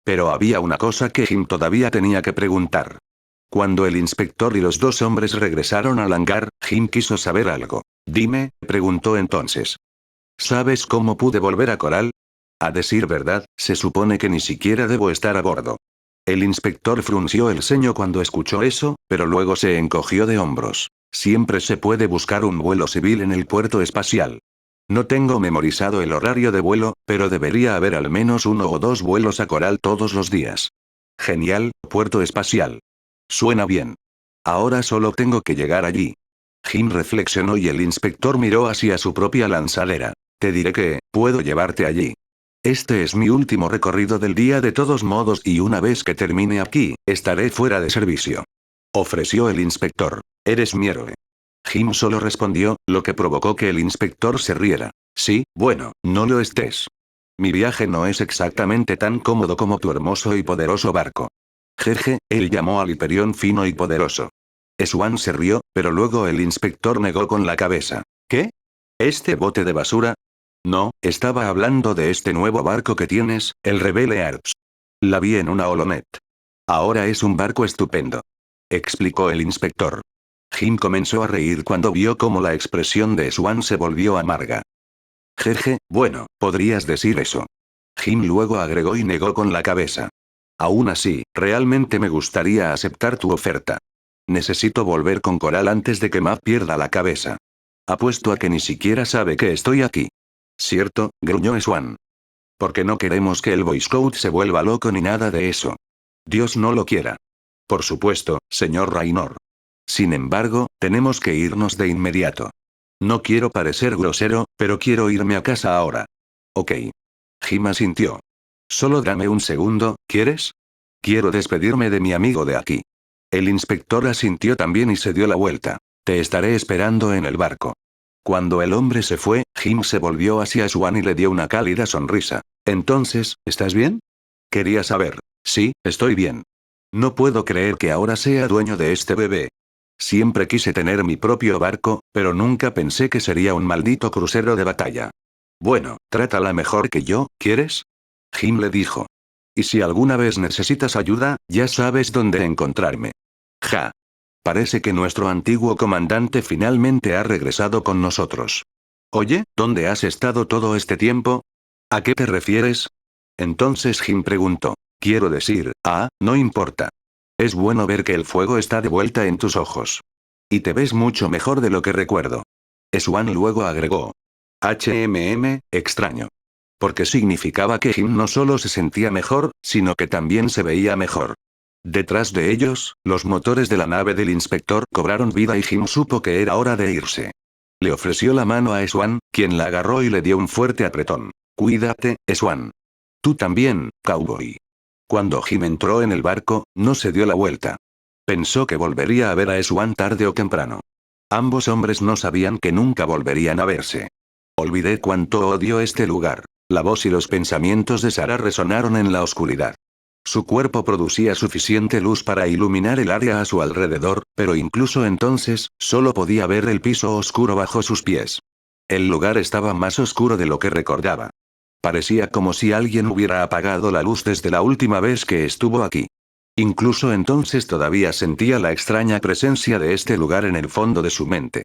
Pero había una cosa que Jim todavía tenía que preguntar. Cuando el inspector y los 2 hombres regresaron al hangar, Jim quiso saber algo. Dime, preguntó entonces. ¿Sabes cómo pude volver a Coral? A decir verdad, se supone que ni siquiera debo estar a bordo. El inspector frunció el ceño cuando escuchó eso, pero luego se encogió de hombros. Siempre se puede buscar un vuelo civil en el puerto espacial. No tengo memorizado el horario de vuelo, pero debería haber al menos 1 o 2 vuelos a Coral todos los días. Genial, puerto espacial. Suena bien. Ahora solo tengo que llegar allí. Jim reflexionó y el inspector miró hacia su propia lanzadera. Te diré que, puedo llevarte allí. Este es mi último recorrido del día de todos modos y una vez que termine aquí, estaré fuera de servicio. Ofreció el inspector. Eres mi héroe. Jim solo respondió, lo que provocó que el inspector se riera. Sí, bueno, no lo estés. Mi viaje no es exactamente tan cómodo como tu hermoso y poderoso barco. Jeje, él llamó al Hyperion fino y poderoso. Swan se rió, pero luego el inspector negó con la cabeza. ¿Qué? ¿Este bote de basura? No, estaba hablando de este nuevo barco que tienes, el Rebelle Arts. La vi en una holonet. Ahora es un barco estupendo. Explicó el inspector. Jim comenzó a reír cuando vio cómo la expresión de Swan se volvió amarga. Jeje, bueno, podrías decir eso. Jim luego agregó y negó con la cabeza. Aún así, realmente me gustaría aceptar tu oferta. Necesito volver con Coral antes de que Matt pierda la cabeza. Apuesto a que ni siquiera sabe que estoy aquí. ¿Cierto? Gruñó Swan. Porque no queremos que el Boy Scout se vuelva loco ni nada de eso. Dios no lo quiera. Por supuesto, señor Raynor. Sin embargo, tenemos que irnos de inmediato. No quiero parecer grosero, pero quiero irme a casa ahora. Ok. Jim asintió. Solo dame un segundo, ¿quieres? Quiero despedirme de mi amigo de aquí. El inspector asintió también y se dio la vuelta. Te estaré esperando en el barco. Cuando el hombre se fue, Jim se volvió hacia Swan y le dio una cálida sonrisa. Entonces, ¿estás bien? Quería saber. Sí, estoy bien. No puedo creer que ahora sea dueño de este bebé. Siempre quise tener mi propio barco, pero nunca pensé que sería un maldito crucero de batalla. Bueno, trátala mejor que yo, ¿quieres? Jim le dijo. Y si alguna vez necesitas ayuda, ya sabes dónde encontrarme. Ja. Parece que nuestro antiguo comandante finalmente ha regresado con nosotros. Oye, ¿dónde has estado todo este tiempo? ¿A qué te refieres? Entonces Jim preguntó. Quiero decir, no importa. Es bueno ver que el fuego está de vuelta en tus ojos. Y te ves mucho mejor de lo que recuerdo. Swan luego agregó. Extraño. Porque significaba que Jim no solo se sentía mejor, sino que también se veía mejor. Detrás de ellos, los motores de la nave del inspector cobraron vida y Jim supo que era hora de irse. Le ofreció la mano a Swan, quien la agarró y le dio un fuerte apretón. Cuídate, Swan. Tú también, cowboy. Cuando Jim entró en el barco, no se dio la vuelta. Pensó que volvería a ver a Swan tarde o temprano. Ambos hombres no sabían que nunca volverían a verse. Olvidé cuánto odio este lugar. La voz y los pensamientos de Sarah resonaron en la oscuridad. Su cuerpo producía suficiente luz para iluminar el área a su alrededor, pero incluso entonces, solo podía ver el piso oscuro bajo sus pies. El lugar estaba más oscuro de lo que recordaba. Parecía como si alguien hubiera apagado la luz desde la última vez que estuvo aquí. Incluso entonces todavía sentía la extraña presencia de este lugar en el fondo de su mente.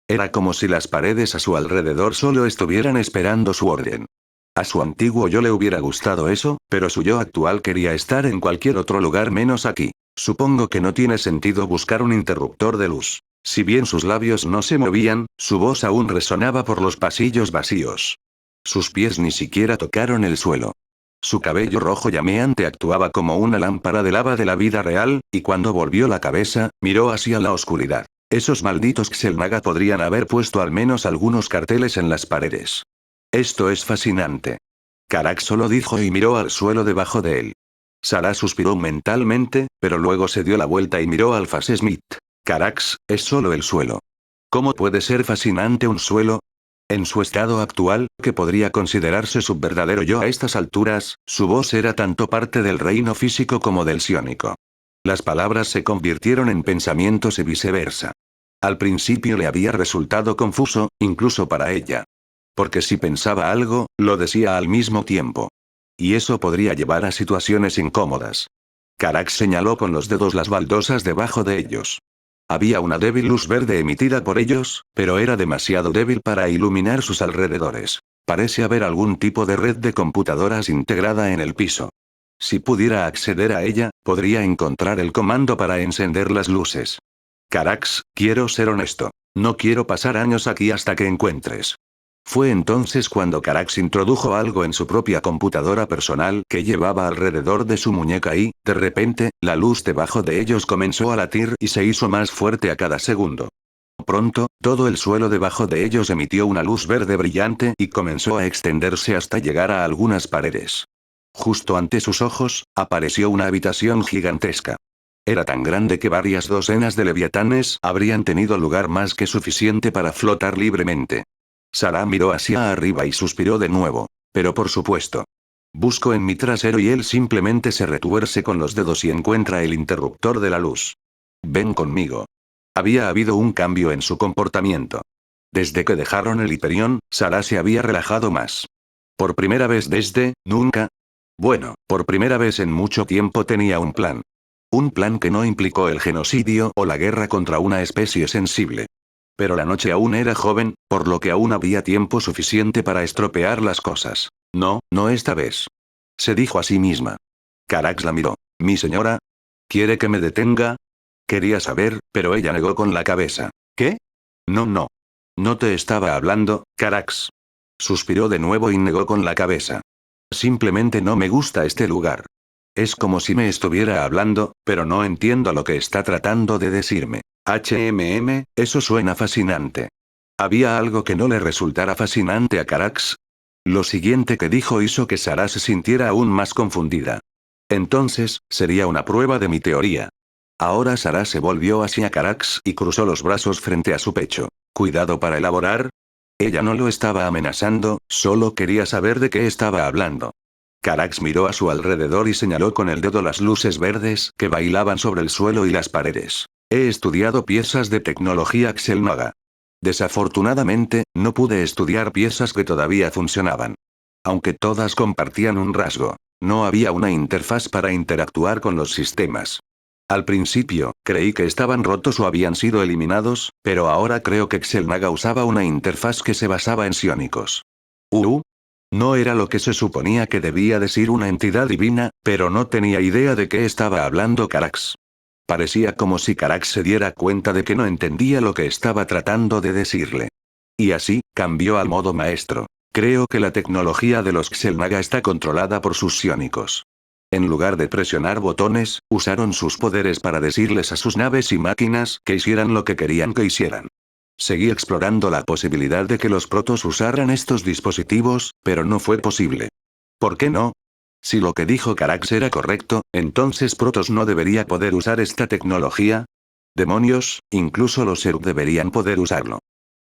Era como si las paredes a su alrededor solo estuvieran esperando su orden. A su antiguo yo le hubiera gustado eso, pero su yo actual quería estar en cualquier otro lugar menos aquí. Supongo que no tiene sentido buscar un interruptor de luz. Si bien sus labios no se movían, su voz aún resonaba por los pasillos vacíos. Sus pies ni siquiera tocaron el suelo. Su cabello rojo llameante actuaba como una lámpara de lava de la vida real, y cuando volvió la cabeza, miró hacia la oscuridad. Esos malditos Xel'Naga podrían haber puesto al menos algunos carteles en las paredes. Esto es fascinante. Carax solo dijo y miró al suelo debajo de él. Sarah suspiró mentalmente, pero luego se dio la vuelta y miró al Alphas Smith. Carax, es solo el suelo. ¿Cómo puede ser fascinante un suelo? En su estado actual, que podría considerarse su verdadero yo a estas alturas, su voz era tanto parte del reino físico como del psiónico. Las palabras se convirtieron en pensamientos y viceversa. Al principio le había resultado confuso, incluso para ella. Porque si pensaba algo, lo decía al mismo tiempo. Y eso podría llevar a situaciones incómodas. Carax señaló con los dedos las baldosas debajo de ellos. Había una débil luz verde emitida por ellos, pero era demasiado débil para iluminar sus alrededores. Parece haber algún tipo de red de computadoras integrada en el piso. Si pudiera acceder a ella, podría encontrar el comando para encender las luces. Carax, quiero ser honesto. No quiero pasar años aquí hasta que encuentres. Fue entonces cuando Carax introdujo algo en su propia computadora personal que llevaba alrededor de su muñeca y, de repente, la luz debajo de ellos comenzó a latir y se hizo más fuerte a cada segundo. Pronto, todo el suelo debajo de ellos emitió una luz verde brillante y comenzó a extenderse hasta llegar a algunas paredes. Justo ante sus ojos, apareció una habitación gigantesca. Era tan grande que varias docenas de leviatanes habrían tenido lugar más que suficiente para flotar libremente. Sarah miró hacia arriba y suspiró de nuevo. Pero por supuesto. Busco en mi trasero y él simplemente se retuerce con los dedos y encuentra el interruptor de la luz. Ven conmigo. Había habido un cambio en su comportamiento. Desde que dejaron el Hyperion, Sarah se había relajado más. Por primera vez desde, nunca. Bueno, por primera vez en mucho tiempo tenía un plan. Un plan que no implicó el genocidio o la guerra contra una especie sensible. Pero la noche aún era joven, por lo que aún había tiempo suficiente para estropear las cosas. No, no esta vez. Se dijo a sí misma. Carax la miró. ¿Mi señora? ¿Quiere que me detenga? Quería saber, pero ella negó con la cabeza. ¿Qué? No, no. No te estaba hablando, Carax. Suspiró de nuevo y negó con la cabeza. Simplemente no me gusta este lugar. Es como si me estuviera hablando, pero no entiendo lo que está tratando de decirme. Eso suena fascinante. ¿Había algo que no le resultara fascinante a Carax? Lo siguiente que dijo hizo que Sarah se sintiera aún más confundida. Entonces, sería una prueba de mi teoría. Ahora Sarah se volvió hacia Carax y cruzó los brazos frente a su pecho. ¿Cuidado para elaborar? Ella no lo estaba amenazando, solo quería saber de qué estaba hablando. Carax miró a su alrededor y señaló con el dedo las luces verdes que bailaban sobre el suelo y las paredes. He estudiado piezas de tecnología Xel'Naga. Desafortunadamente, no pude estudiar piezas que todavía funcionaban. Aunque todas compartían un rasgo. No había una interfaz para interactuar con los sistemas. Al principio, creí que estaban rotos o habían sido eliminados, pero ahora creo que Xel'Naga usaba una interfaz que se basaba en psiónicos. No era lo que se suponía que debía decir una entidad divina, pero no tenía idea de qué estaba hablando Carax. Parecía como si Carax se diera cuenta de que no entendía lo que estaba tratando de decirle. Y así, cambió al modo maestro. Creo que la tecnología de los Xel'Naga está controlada por sus psiónicos. En lugar de presionar botones, usaron sus poderes para decirles a sus naves y máquinas que hicieran lo que querían que hicieran. Seguí explorando la posibilidad de que los protos usaran estos dispositivos, pero no fue posible. ¿Por qué no? Si lo que dijo Carax era correcto, entonces Protoss no debería poder usar esta tecnología. Demonios, incluso los Zerg deberían poder usarlo.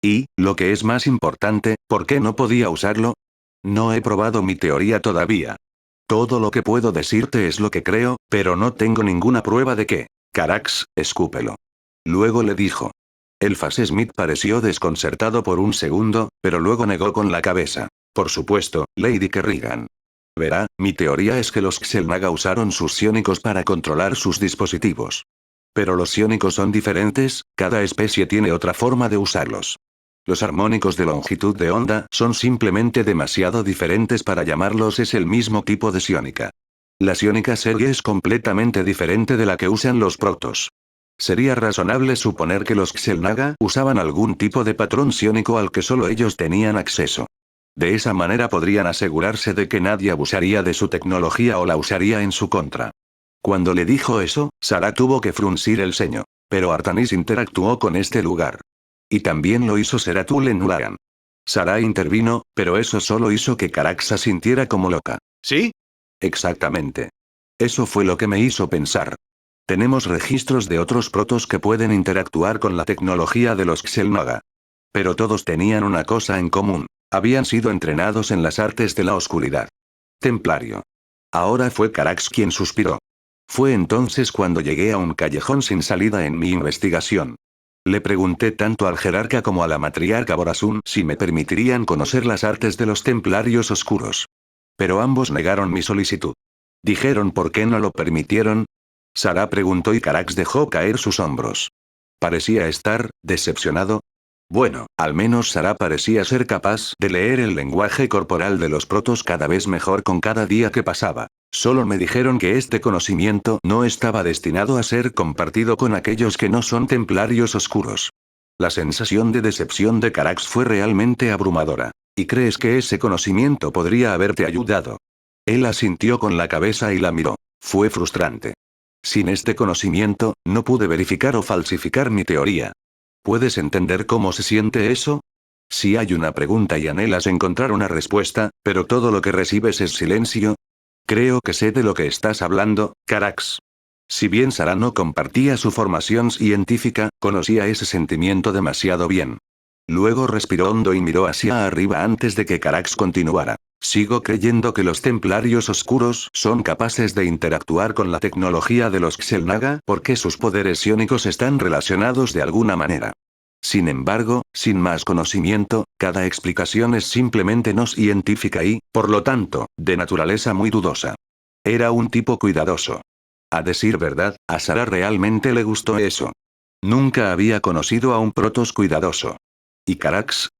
Y, lo que es más importante, ¿por qué no podía usarlo? No he probado mi teoría todavía. Todo lo que puedo decirte es lo que creo, pero no tengo ninguna prueba de que. Carax, escúpelo. Luego le dijo. Elphas Smith pareció desconcertado por un segundo, pero luego negó con la cabeza. Por supuesto, Lady Kerrigan. Verá, mi teoría es que los Xel'Naga usaron sus psiónicos para controlar sus dispositivos. Pero los psiónicos son diferentes, cada especie tiene otra forma de usarlos. Los armónicos de longitud de onda son simplemente demasiado diferentes para llamarlos es el mismo tipo de psiónica. La psiónica Zerg es completamente diferente de la que usan los Protoss. Sería razonable suponer que los Xel'Naga usaban algún tipo de patrón psiónico al que solo ellos tenían acceso. De esa manera podrían asegurarse de que nadie abusaría de su tecnología o la usaría en su contra. Cuando le dijo eso, Sarah tuvo que fruncir el ceño. Pero Artanis interactuó con este lugar. Y también lo hizo Seratul en Ulagan. Sarah intervino, pero eso solo hizo que Caraxa sintiera como loca. ¿Sí? Exactamente. Eso fue lo que me hizo pensar. Tenemos registros de otros protos que pueden interactuar con la tecnología de los Xel'Naga. Pero todos tenían una cosa en común. Habían sido entrenados en las artes de la oscuridad. Templario. Ahora fue Carax quien suspiró. Fue entonces cuando llegué a un callejón sin salida en mi investigación. Le pregunté tanto al jerarca como a la matriarca Borazun si me permitirían conocer las artes de los templarios oscuros. Pero ambos negaron mi solicitud. Dijeron por qué no lo permitieron. Sarah preguntó y Carax dejó caer sus hombros. Parecía estar decepcionado. Bueno, al menos Sarah parecía ser capaz de leer el lenguaje corporal de los protos cada vez mejor con cada día que pasaba. Solo me dijeron que este conocimiento no estaba destinado a ser compartido con aquellos que no son templarios oscuros. La sensación de decepción de Carax fue realmente abrumadora. ¿Y crees que ese conocimiento podría haberte ayudado? Él asintió con la cabeza y la miró. Fue frustrante. Sin este conocimiento, no pude verificar o falsificar mi teoría. ¿Puedes entender cómo se siente eso? Si hay una pregunta y anhelas encontrar una respuesta, pero todo lo que recibes es silencio. Creo que sé de lo que estás hablando, Carax. Si bien Sarah no compartía su formación científica, conocía ese sentimiento demasiado bien. Luego respiró hondo y miró hacia arriba antes de que Carax continuara. Sigo creyendo que los templarios oscuros son capaces de interactuar con la tecnología de los Xel'Naga porque sus poderes psiónicos están relacionados de alguna manera. Sin embargo, sin más conocimiento, cada explicación es simplemente no científica y, por lo tanto, de naturaleza muy dudosa. Era un tipo cuidadoso. A decir verdad, a Sarah realmente le gustó eso. Nunca había conocido a un Protoss cuidadoso. ¿Y Carax?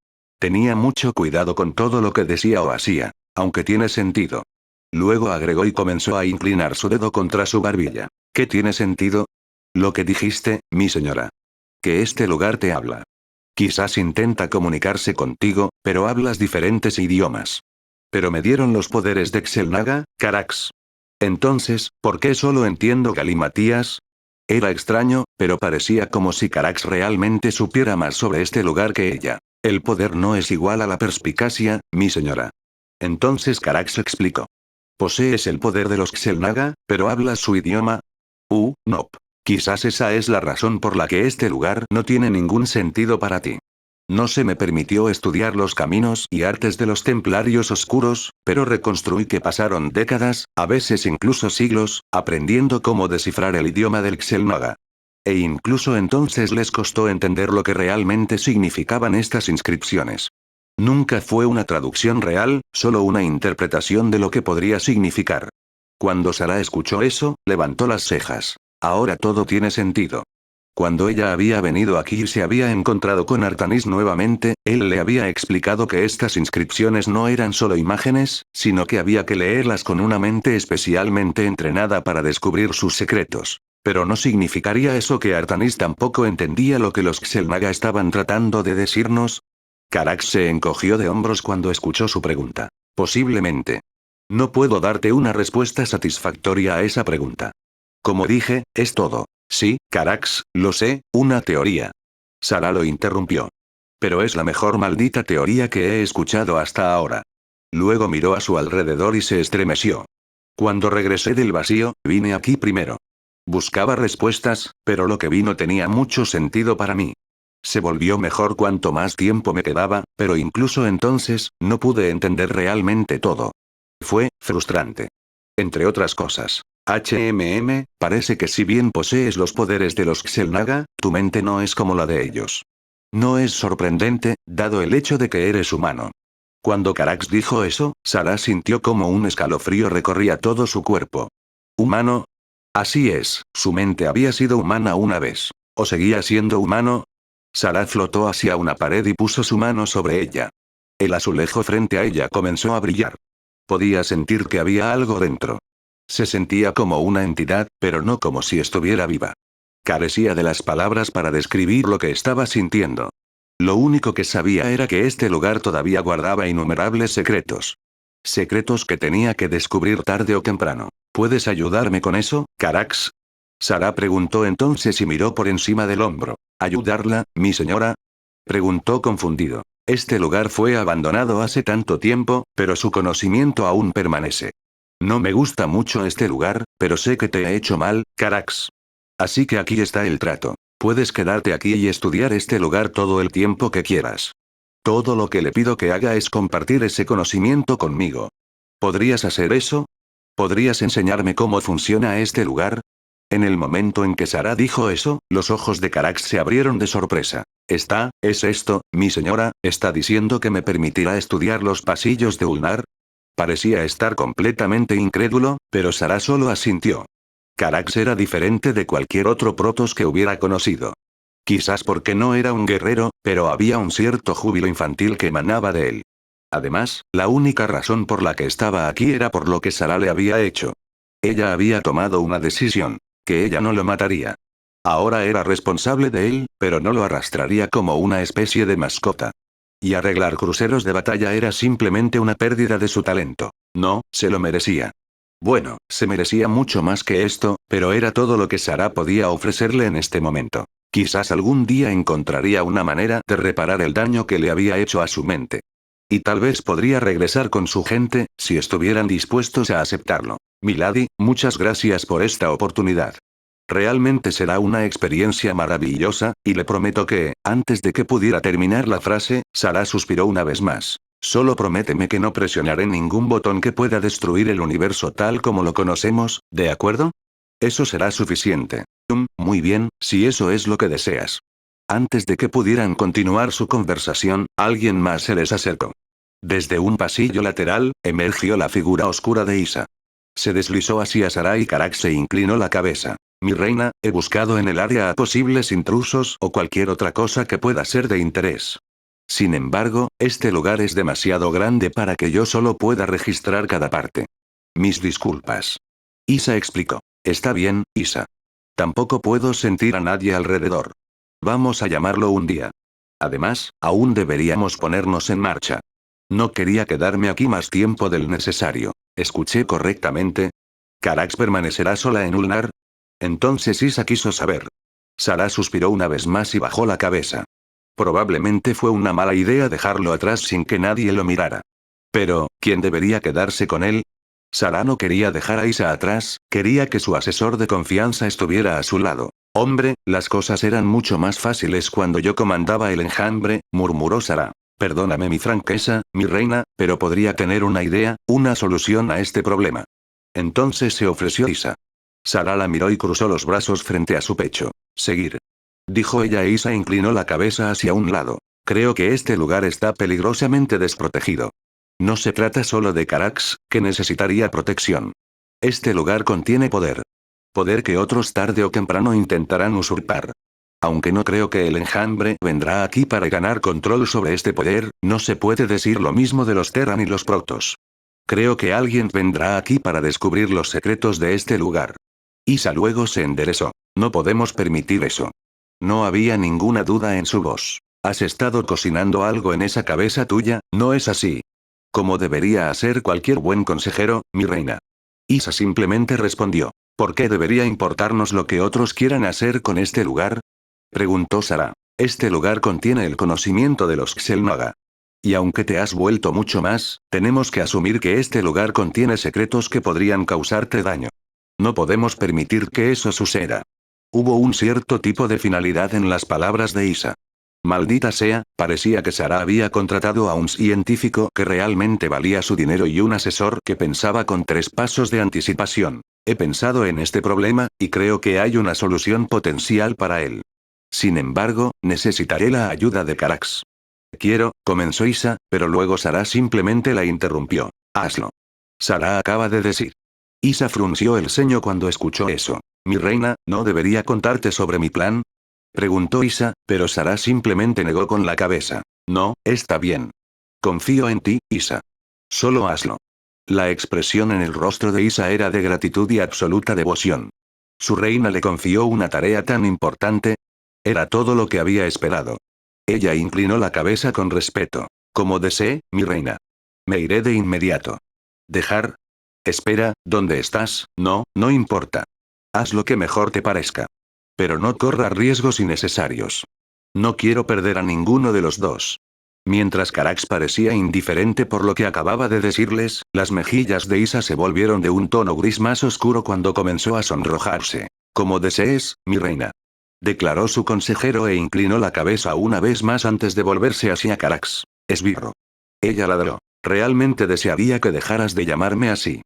Tenía mucho cuidado con todo lo que decía o hacía, aunque tiene sentido. Luego agregó y comenzó a inclinar su dedo contra su barbilla. ¿Qué tiene sentido? Lo que dijiste, mi señora. Que este lugar te habla. Quizás intenta comunicarse contigo, pero hablas diferentes idiomas. Pero me dieron los poderes de Xel'Naga, Carax. Entonces, ¿por qué solo entiendo Galimatías? Era extraño, pero parecía como si Carax realmente supiera más sobre este lugar que ella. El poder no es igual a la perspicacia, mi señora. Entonces Carax explicó. Posees el poder de los Xel'Naga, pero hablas su idioma. No. Quizás esa es la razón por la que este lugar no tiene ningún sentido para ti. No se me permitió estudiar los caminos y artes de los templarios oscuros, pero reconstruí que pasaron décadas, a veces incluso siglos, aprendiendo cómo descifrar el idioma del Xel'Naga. E incluso entonces les costó entender lo que realmente significaban estas inscripciones. Nunca fue una traducción real, solo una interpretación de lo que podría significar. Cuando Sarah escuchó eso, levantó las cejas. Ahora todo tiene sentido. Cuando ella había venido aquí y se había encontrado con Artanis nuevamente, él le había explicado que estas inscripciones no eran solo imágenes, sino que había que leerlas con una mente especialmente entrenada para descubrir sus secretos. Pero no significaría eso que Artanis tampoco entendía lo que los Xel'Naga estaban tratando de decirnos. Carax se encogió de hombros cuando escuchó su pregunta. Posiblemente. No puedo darte una respuesta satisfactoria a esa pregunta. Como dije, es todo. Sí, Carax, lo sé, una teoría. Sarah lo interrumpió. Pero es la mejor maldita teoría que he escuchado hasta ahora. Luego miró a su alrededor y se estremeció. Cuando regresé del vacío, vine aquí primero. Buscaba respuestas, pero lo que vi no tenía mucho sentido para mí. Se volvió mejor cuanto más tiempo me quedaba, pero incluso entonces, no pude entender realmente todo. Fue frustrante. Entre otras cosas. Parece que si bien posees los poderes de los Xel'Naga, tu mente no es como la de ellos. No es sorprendente, dado el hecho de que eres humano. Cuando Carax dijo eso, Sarah sintió como un escalofrío recorría todo su cuerpo. ¿Humano? Así es, su mente había sido humana una vez. ¿O seguía siendo humano? Sarah flotó hacia una pared y puso su mano sobre ella. El azulejo frente a ella comenzó a brillar. Podía sentir que había algo dentro. Se sentía como una entidad, pero no como si estuviera viva. Carecía de las palabras para describir lo que estaba sintiendo. Lo único que sabía era que este lugar todavía guardaba innumerables secretos. Secretos que tenía que descubrir tarde o temprano. ¿Puedes ayudarme con eso, Carax? Sarah preguntó entonces y miró por encima del hombro. ¿Ayudarla, mi señora? Preguntó confundido. Este lugar fue abandonado hace tanto tiempo, pero su conocimiento aún permanece. No me gusta mucho este lugar, pero sé que te he hecho mal, Carax. Así que aquí está el trato. Puedes quedarte aquí y estudiar este lugar todo el tiempo que quieras. Todo lo que le pido que haga es compartir ese conocimiento conmigo. ¿Podrías hacer eso? ¿Podrías enseñarme cómo funciona este lugar? En el momento en que Sarah dijo eso, los ojos de Carax se abrieron de sorpresa. ¿Es esto, mi señora, está diciendo que me permitirá estudiar los pasillos de Ulnar? Parecía estar completamente incrédulo, pero Sarah solo asintió. Carax era diferente de cualquier otro Protoss que hubiera conocido. Quizás porque no era un guerrero, pero había un cierto júbilo infantil que emanaba de él. Además, la única razón por la que estaba aquí era por lo que Sarah le había hecho. Ella había tomado una decisión, que ella no lo mataría. Ahora era responsable de él, pero no lo arrastraría como una especie de mascota. Y arreglar cruceros de batalla era simplemente una pérdida de su talento. No, se lo merecía. Bueno, se merecía mucho más que esto, pero era todo lo que Sarah podía ofrecerle en este momento. Quizás algún día encontraría una manera de reparar el daño que le había hecho a su mente. Y tal vez podría regresar con su gente, si estuvieran dispuestos a aceptarlo. Milady, muchas gracias por esta oportunidad. Realmente será una experiencia maravillosa, y le prometo que, antes de que pudiera terminar la frase, Sarah suspiró una vez más. Solo prométeme que no presionaré ningún botón que pueda destruir el universo tal como lo conocemos, ¿de acuerdo? Eso será suficiente. Muy bien, si eso es lo que deseas. Antes de que pudieran continuar su conversación, alguien más se les acercó. Desde un pasillo lateral, emergió la figura oscura de Isa. Se deslizó hacia Sarah y Carax se inclinó la cabeza. Mi reina, he buscado en el área a posibles intrusos o cualquier otra cosa que pueda ser de interés. Sin embargo, este lugar es demasiado grande para que yo solo pueda registrar cada parte. Mis disculpas. Isa explicó. Está bien, Isa. Tampoco puedo sentir a nadie alrededor. Vamos a llamarlo un día. Además, aún deberíamos ponernos en marcha. No quería quedarme aquí más tiempo del necesario. ¿Escuché correctamente? ¿Carax permanecerá sola en Ulnar? Entonces Isa quiso saber. Sarah suspiró una vez más y bajó la cabeza. Probablemente fue una mala idea dejarlo atrás sin que nadie lo mirara. Pero, ¿quién debería quedarse con él? Sarah no quería dejar a Isa atrás, quería que su asesor de confianza estuviera a su lado. Hombre, las cosas eran mucho más fáciles cuando yo comandaba el enjambre, murmuró Sarah. Perdóname mi franqueza, mi reina, pero podría tener una idea, una solución a este problema. Entonces se ofreció Isa. Sarah la miró y cruzó los brazos frente a su pecho. Seguir. Dijo ella e Isa inclinó la cabeza hacia un lado. Creo que este lugar está peligrosamente desprotegido. No se trata solo de Carax, que necesitaría protección. Este lugar contiene poder. Poder que otros tarde o temprano intentarán usurpar. Aunque no creo que el enjambre vendrá aquí para ganar control sobre este poder, no se puede decir lo mismo de los Terran y los Protoss. Creo que alguien vendrá aquí para descubrir los secretos de este lugar. Isa luego se enderezó. No podemos permitir eso. No había ninguna duda en su voz. Has estado cocinando algo en esa cabeza tuya, ¿no es así? Como debería hacer cualquier buen consejero, mi reina. Isa simplemente respondió. ¿Por qué debería importarnos lo que otros quieran hacer con este lugar? Preguntó Sara. Este lugar contiene el conocimiento de los Xel'Naga. Y aunque te has vuelto mucho más, tenemos que asumir que este lugar contiene secretos que podrían causarte daño. No podemos permitir que eso suceda. Hubo un cierto tipo de finalidad en las palabras de Isa. Maldita sea, parecía que Sara había contratado a un científico que realmente valía su dinero y un asesor que pensaba con 3 pasos de anticipación. He pensado en este problema, y creo que hay una solución potencial para él. Sin embargo, necesitaré la ayuda de Carax. Comenzó Isa, pero luego Sara simplemente la interrumpió. Hazlo. Sara acaba de decir. Isa frunció el ceño cuando escuchó eso. Mi reina, ¿no debería contarte sobre mi plan? Preguntó Isa, pero Sara simplemente negó con la cabeza. No, está bien. Confío en ti, Isa. Solo hazlo. La expresión en el rostro de Isa era de gratitud y absoluta devoción. Su reina le confió una tarea tan importante. Era todo lo que había esperado. Ella inclinó la cabeza con respeto. Como desee, mi reina. Me iré de inmediato. ¿Dejar? Espera, ¿dónde estás? No, no importa. Haz lo que mejor te parezca. Pero no corras riesgos innecesarios. No quiero perder a ninguno de los dos. Mientras Carax parecía indiferente por lo que acababa de decirles, las mejillas de Isa se volvieron de un tono gris más oscuro cuando comenzó a sonrojarse. Como desees, mi reina. Declaró su consejero e inclinó la cabeza una vez más antes de volverse hacia Carax. Esbirro. Ella ladró. Realmente desearía que dejaras de llamarme así.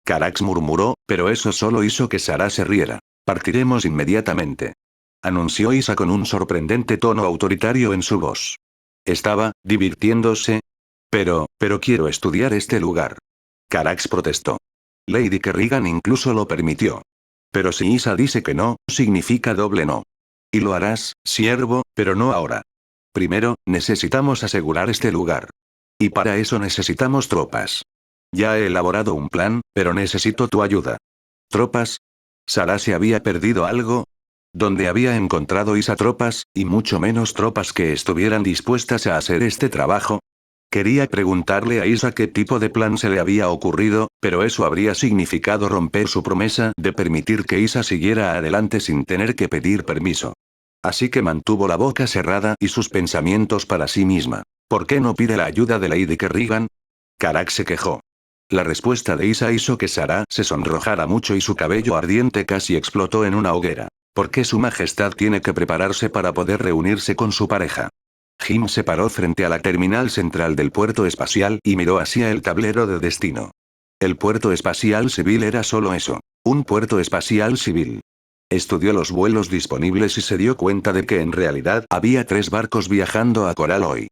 Carax murmuró, pero eso solo hizo que Sara se riera. Partiremos inmediatamente. Anunció Isa con un sorprendente tono autoritario en su voz. ¿Estaba divirtiéndose? Pero quiero estudiar este lugar. Carax protestó. Lady Kerrigan incluso lo permitió. Pero si Isa dice que no, significa doble no. Y lo harás, siervo, pero no ahora. Primero, necesitamos asegurar este lugar. Y para eso necesitamos tropas. Ya he elaborado un plan, pero necesito tu ayuda. ¿Tropas? ¿Sara se había perdido algo? ¿Dónde había encontrado Isa tropas, y mucho menos tropas que estuvieran dispuestas a hacer este trabajo? Quería preguntarle a Isa qué tipo de plan se le había ocurrido, pero eso habría significado romper su promesa de permitir que Isa siguiera adelante sin tener que pedir permiso. Así que mantuvo la boca cerrada y sus pensamientos para sí misma. ¿Por qué no pide la ayuda de Lady Kerrigan? Carax se quejó. La respuesta de Isa hizo que Sara se sonrojara mucho y su cabello ardiente casi explotó en una hoguera. ¿Por qué su majestad tiene que prepararse para poder reunirse con su pareja? Jim se paró frente a la terminal central del puerto espacial y miró hacia el tablero de destino. El puerto espacial civil era solo eso. Un puerto espacial civil. Estudió los vuelos disponibles y se dio cuenta de que en realidad había 3 barcos viajando a Coral hoy.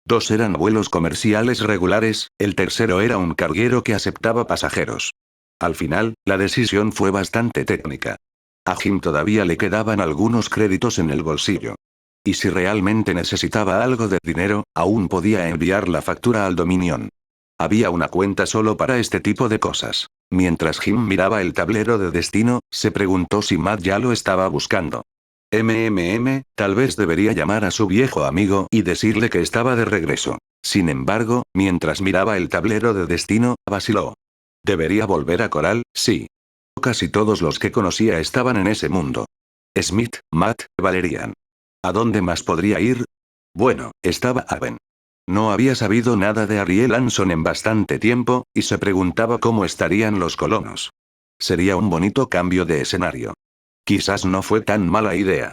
2 eran vuelos comerciales regulares, el tercero era un carguero que aceptaba pasajeros. Al final, la decisión fue bastante técnica. A Jim todavía le quedaban algunos créditos en el bolsillo. Y si realmente necesitaba algo de dinero, aún podía enviar la factura al Dominion. Había una cuenta solo para este tipo de cosas. Mientras Jim miraba el tablero de destino, se preguntó si Matt ya lo estaba buscando. Tal vez debería llamar a su viejo amigo y decirle que estaba de regreso. Sin embargo, mientras miraba el tablero de destino, vaciló. ¿Debería volver a Coral? Sí. Casi todos los que conocía estaban en ese mundo. Smith, Matt, Valerian. ¿A dónde más podría ir? Bueno, estaba Aven. No había sabido nada de Ariel Anson en bastante tiempo, y se preguntaba cómo estarían los colonos. Sería un bonito cambio de escenario. Quizás no fue tan mala idea.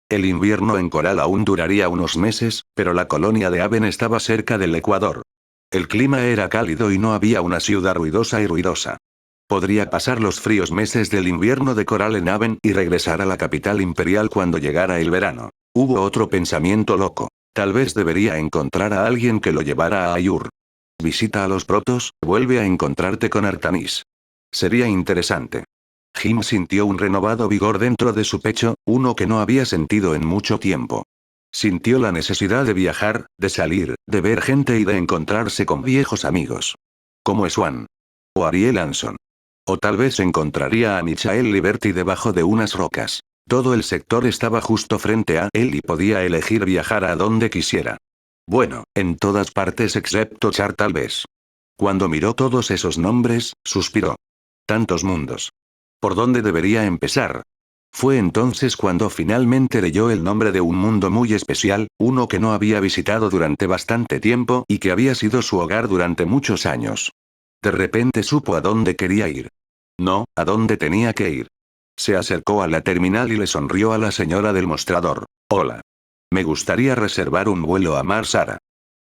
El invierno en Coral aún duraría unos meses, pero la colonia de Aven estaba cerca del Ecuador. El clima era cálido y no había una ciudad ruidosa y ruidosa. Podría pasar los fríos meses del invierno de Coral en Aven y regresar a la capital imperial cuando llegara el verano. Hubo otro pensamiento loco. Tal vez debería encontrar a alguien que lo llevara a Ayur. Visita a los protos, vuelve a encontrarte con Artanis. Sería interesante. Jim sintió un renovado vigor dentro de su pecho, uno que no había sentido en mucho tiempo. Sintió la necesidad de viajar, de salir, de ver gente y de encontrarse con viejos amigos. Como Swan. O Ariel Anson. O tal vez encontraría a Michael Liberty debajo de unas rocas. Todo el sector estaba justo frente a él y podía elegir viajar a donde quisiera. Bueno, en todas partes excepto Char tal vez. Cuando miró todos esos nombres, suspiró. Tantos mundos. ¿Por dónde debería empezar? Fue entonces cuando finalmente leyó el nombre de un mundo muy especial, uno que no había visitado durante bastante tiempo y que había sido su hogar durante muchos años. De repente supo a dónde quería ir. No, a dónde tenía que ir. Se acercó a la terminal y le sonrió a la señora del mostrador. Hola. Me gustaría reservar un vuelo a Mars Sara.